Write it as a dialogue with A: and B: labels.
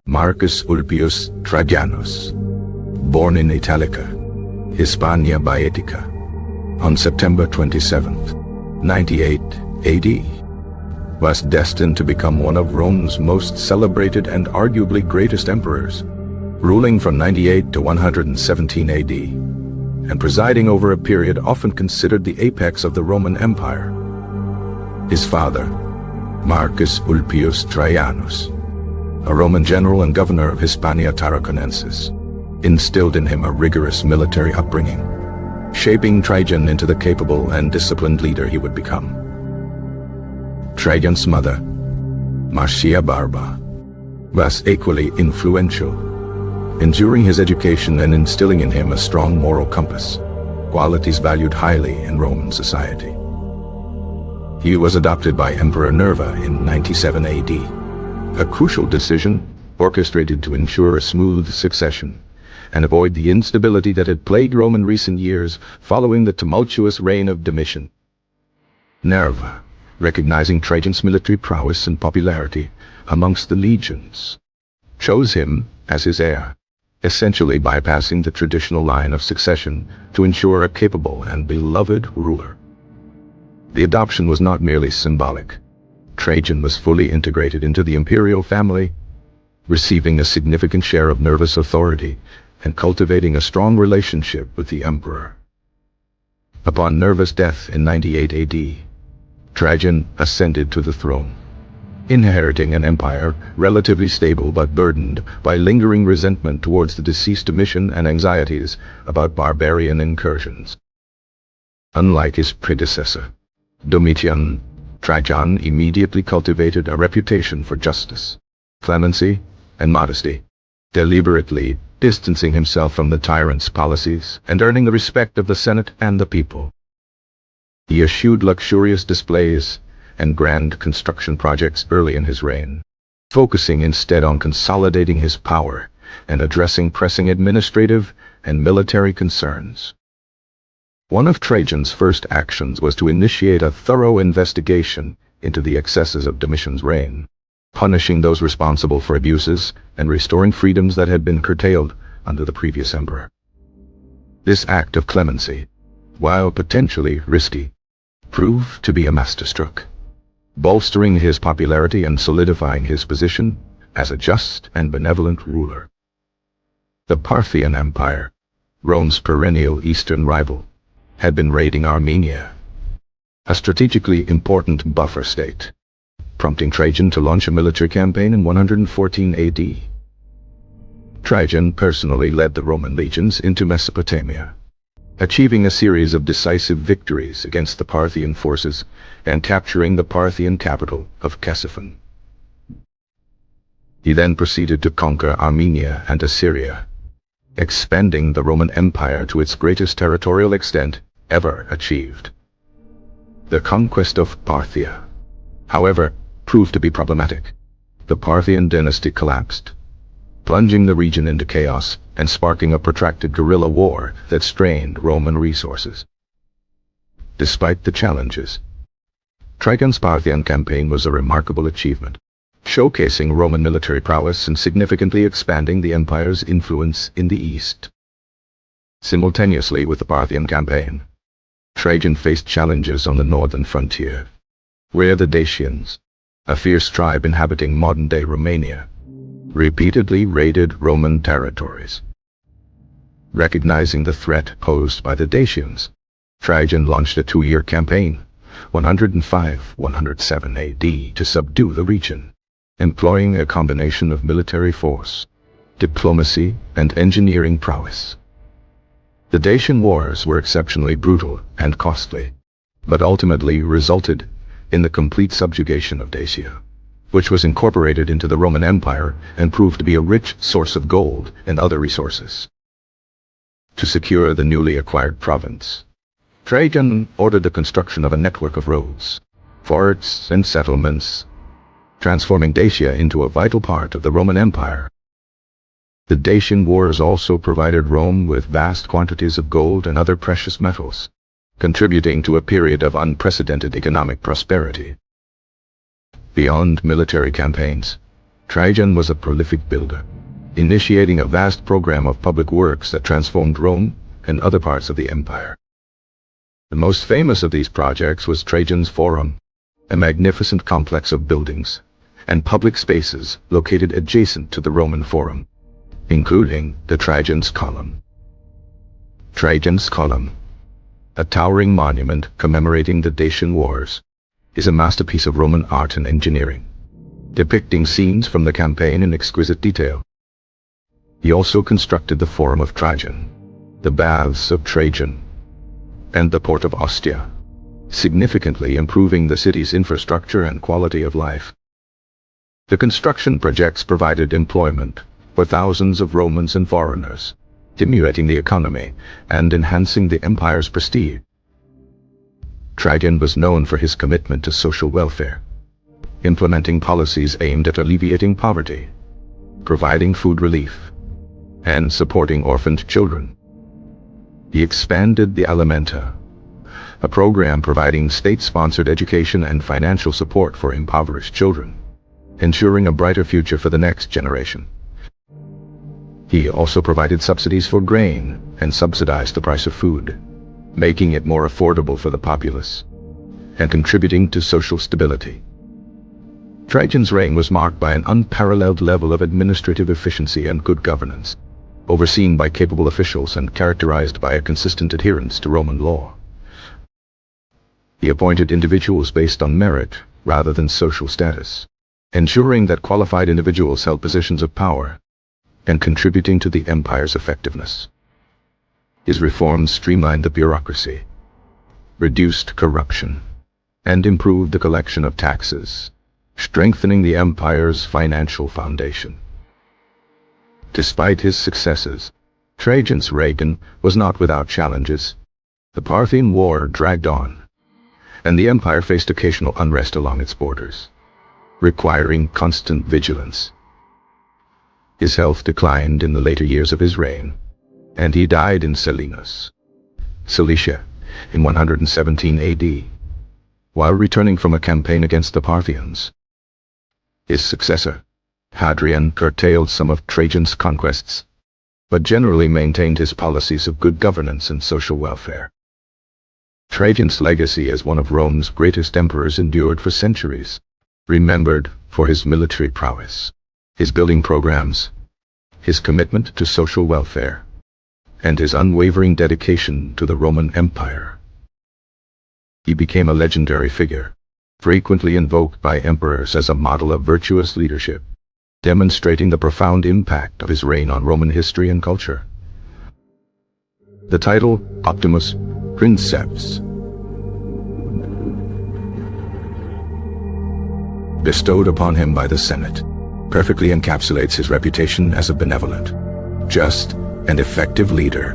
A: Marcus Ulpius Trajanus, born in Italica, Hispania Baetica, on September 27th, 98 AD, was destined to become one of Rome's most celebrated and arguably greatest emperors, ruling from 98 to 117 AD, and presiding over a period often considered the apex of the Roman Empire. His father, Marcus Ulpius Trajanus, a Roman general and governor of Hispania Tarraconensis, instilled in him a rigorous military upbringing, shaping Trajan into the capable and disciplined leader he would become. Trajan's mother, Marcia Barba, was equally influential, enduring his education and instilling in him a strong moral compass, qualities valued highly in Roman society. He was adopted by Emperor Nerva in 97 AD, a crucial decision orchestrated to ensure a smooth succession and avoid the instability that had plagued Rome in recent years following the tumultuous reign of Domitian. Nerva, recognizing Trajan's military prowess and popularity amongst the legions, chose him as his heir, essentially bypassing the traditional line of succession to ensure a capable and beloved ruler. The adoption was not merely symbolic. Trajan was fully integrated into the imperial family, receiving a significant share of Nerva's authority and cultivating a strong relationship with the emperor. Upon Nerva's death in 98 AD, Trajan ascended to the throne, inheriting an empire relatively stable but burdened by lingering resentment towards the deceased Domitian and anxieties about barbarian incursions. Unlike his predecessor, Domitian, Trajan immediately cultivated a reputation for justice, clemency, and modesty, deliberately distancing himself from the tyrant's policies and earning the respect of the Senate and the people. He eschewed luxurious displays and grand construction projects early in his reign, focusing instead on consolidating his power and addressing pressing administrative and military concerns. One of Trajan's first actions was to initiate a thorough investigation into the excesses of Domitian's reign, punishing those responsible for abuses and restoring freedoms that had been curtailed under the previous emperor. This act of clemency, while potentially risky, proved to be a masterstroke, bolstering his popularity and solidifying his position as a just and benevolent ruler. The Parthian Empire, Rome's perennial eastern rival, had been raiding Armenia, a strategically important buffer state, prompting Trajan to launch a military campaign in 114 AD. Trajan personally led the Roman legions into Mesopotamia, achieving a series of decisive victories against the Parthian forces and capturing the Parthian capital of Ctesiphon. He then proceeded to conquer Armenia and Assyria, expanding the Roman Empire to its greatest territorial extent ever achieved. The conquest of Parthia, however, proved to be problematic. The Parthian dynasty collapsed, plunging the region into chaos and sparking a protracted guerrilla war that strained Roman resources. Despite the challenges, Trajan's Parthian campaign was a remarkable achievement, showcasing Roman military prowess and significantly expanding the empire's influence in the east. Simultaneously with the Parthian campaign, Trajan faced challenges on the northern frontier, where the Dacians, a fierce tribe inhabiting modern-day Romania, repeatedly raided Roman territories. Recognizing the threat posed by the Dacians, Trajan launched a two-year campaign, 105-107 AD, to subdue the region, employing a combination of military force, diplomacy, and engineering prowess. The Dacian wars were exceptionally brutal and costly, but ultimately resulted in the complete subjugation of Dacia, which was incorporated into the Roman Empire and proved to be a rich source of gold and other resources. To secure the newly acquired province, Trajan ordered the construction of a network of roads, forts, and settlements, transforming Dacia into a vital part of the Roman Empire. The Dacian Wars also provided Rome with vast quantities of gold and other precious metals, contributing to a period of unprecedented economic prosperity. Beyond military campaigns, Trajan was a prolific builder, initiating a vast program of public works that transformed Rome and other parts of the empire. The most famous of these projects was Trajan's Forum, a magnificent complex of buildings and public spaces located adjacent to the Roman Forum, including the Trajan's Column. Trajan's Column, a towering monument commemorating the Dacian Wars, is a masterpiece of Roman art and engineering, depicting scenes from the campaign in exquisite detail. He also constructed the Forum of Trajan, the Baths of Trajan, and the port of Ostia, significantly improving the city's infrastructure and quality of life. The construction projects provided employment for thousands of Romans and foreigners, stimulating the economy and enhancing the empire's prestige. Trajan was known for his commitment to social welfare, implementing policies aimed at alleviating poverty, providing food relief, and supporting orphaned children. He expanded the Alimenta, a program providing state-sponsored education and financial support for impoverished children, ensuring a brighter future for the next generation. He also provided subsidies for grain and subsidized the price of food, making it more affordable for the populace and contributing to social stability. Trajan's reign was marked by an unparalleled level of administrative efficiency and good governance, overseen by capable officials and characterized by a consistent adherence to Roman law. He appointed individuals based on merit rather than social status, ensuring that qualified individuals held positions of power and contributing to the empire's effectiveness. His reforms streamlined the bureaucracy, reduced corruption, and improved the collection of taxes, strengthening the empire's financial foundation. Despite his successes, Trajan's reign was not without challenges. The Parthian War dragged on, and the empire faced occasional unrest along its borders, requiring constant vigilance. His health declined in the later years of his reign, and he died in Selinus, Cilicia, in 117 AD, while returning from a campaign against the Parthians. His successor, Hadrian, curtailed some of Trajan's conquests, but generally maintained his policies of good governance and social welfare. Trajan's legacy as one of Rome's greatest emperors endured for centuries, remembered for his military prowess, his building programs, his commitment to social welfare, and his unwavering dedication to the Roman Empire. He became a legendary figure, frequently invoked by emperors as a model of virtuous leadership, demonstrating the profound impact of his reign on Roman history and culture. The title Optimus Princeps, bestowed upon him by the Senate, perfectly encapsulates his reputation as a benevolent, just, and effective leader.